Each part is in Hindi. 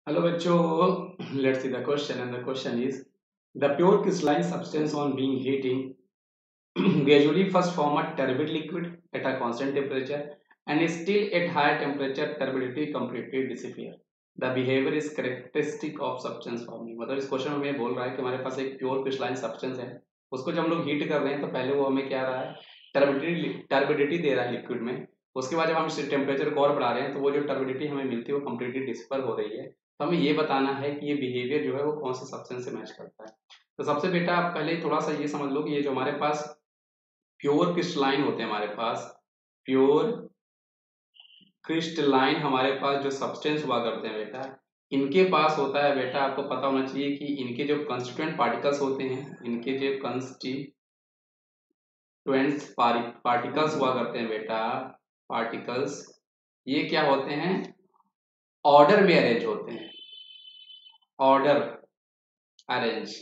Hello बच्चों, let's see the question and the question is the pure crystalline substance on being heating gradually first form a turbid liquid at a constant temperature and still at higher temperature turbidity completely disappear. The behavior is characteristic of substance forming. मतलब इस क्वेश्चन में बोल रहा है कि हमारे पास एक प्योर क्रिस्टलाइन सब्सटेंस है, उसको जब हम लोग हीट कर रहे हैं तो पहले वो हमें क्या रहा है, टर्बिडिटी दे रहा है लिक्विड में। उसके बाद जब हम इस टेम्परेचर को और बढ़ा रहे हैं तो वो जो टर्बिडिटी हमें मिलती है वो कम्प्लीटली डिसिपर हो रही है। तो हमें ये बताना है कि ये बिहेवियर जो है वो कौन से सब्सटेंस से मैच करता है। तो सबसे बेटा आप पहले थोड़ा सा ये समझ लो कि ये जो हमारे पास प्योर क्रिस्टलाइन होते हैं, हमारे पास प्योर क्रिस्टलाइन हमारे पास जो सब्सटेंस हुआ करते हैं बेटा, इनके पास होता है बेटा, आपको पता होना चाहिए कि इनके जो कंस्टिट्यूएंट पार्टिकल्स होते हैं, इनके जो कंस्टिट्यूएंट पार्टिकल्स हुआ करते हैं बेटा, पार्टिकल्स ये क्या होते हैं, ऑर्डर में अरेंज होते हैं, ऑर्डर अरेंज।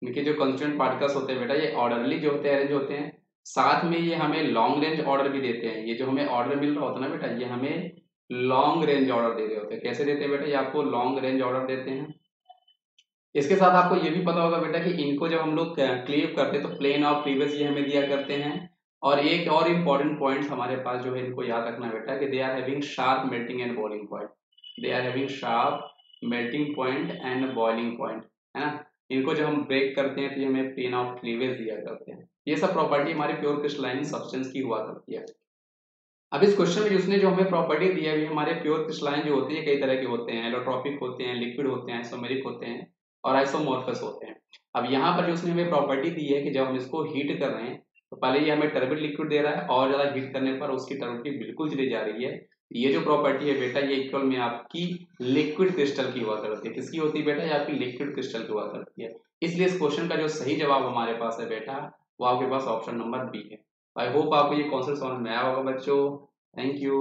इनके जो कंस्टिट्यूएंट पार्टिकल्स होते हैं बेटा ये ऑर्डरली जो होते हैं, अरेंज होते हैं। साथ में ये हमें लॉन्ग रेंज ऑर्डर भी देते हैं। ये जो हमें ऑर्डर मिल रहा होता है ना बेटा, ये हमें लॉन्ग रेंज ऑर्डर दे रहे होते हैं। कैसे देते हैं बेटा, ये आपको लॉन्ग रेंज ऑर्डर देते हैं। इसके साथ आपको ये भी पता होगा बेटा कि इनको जब हम लोग क्लीव करते हैं तो प्लेन ऑफ क्लीवेज ये हमें दिया करते हैं। और एक और इम्पॉर्टेंट पॉइंट हमारे पास जो है, इनको याद रखना बेटा कि they are having sharp melting and boiling point. They are having sharp melting point and boiling point, है ना। इनको जब हम ब्रेक करते हैं तो ये हमें प्लेन ऑफ क्लीवेज दिया करते हैं। ये सब प्रॉपर्टी हमारे प्योर क्रिस्टलाइन सब्सटेंस की हुआ करती है। अब इस क्वेश्चन में जिसने जो हमें प्रॉपर्टी दी है, हमारे प्योर क्रिस्टलाइन जो होती है कई तरह के होते हैं, एलोट्रॉपिक होते हैं, लिक्विड होते हैं, आइसोमेरिक होते हैं और आइसोमॉर्फस होते हैं। अब यहाँ पर जो उसने हमें प्रॉपर्टी दी है कि जब हम इसको हीट कर रहे हैं तो पहले ये हमें टर्बिड लिक्विड दे रहा है और ज्यादा हीट करने पर उसकी टर्बिडिटी बिल्कुल चली जा रही है। ये जो प्रॉपर्टी है बेटा ये इक्वल में आपकी लिक्विड क्रिस्टल की हुआ करती है। किसकी होती है बेटा, ये आपकी लिक्विड क्रिस्टल की हुआ करती है। इसलिए इस क्वेश्चन का जो सही जवाब हमारे पास है बेटा वो आपके पास ऑप्शन नंबर बी है। आई होप आपको ये कॉन्सेप्ट समझ में आया होगा बच्चों। Thank you.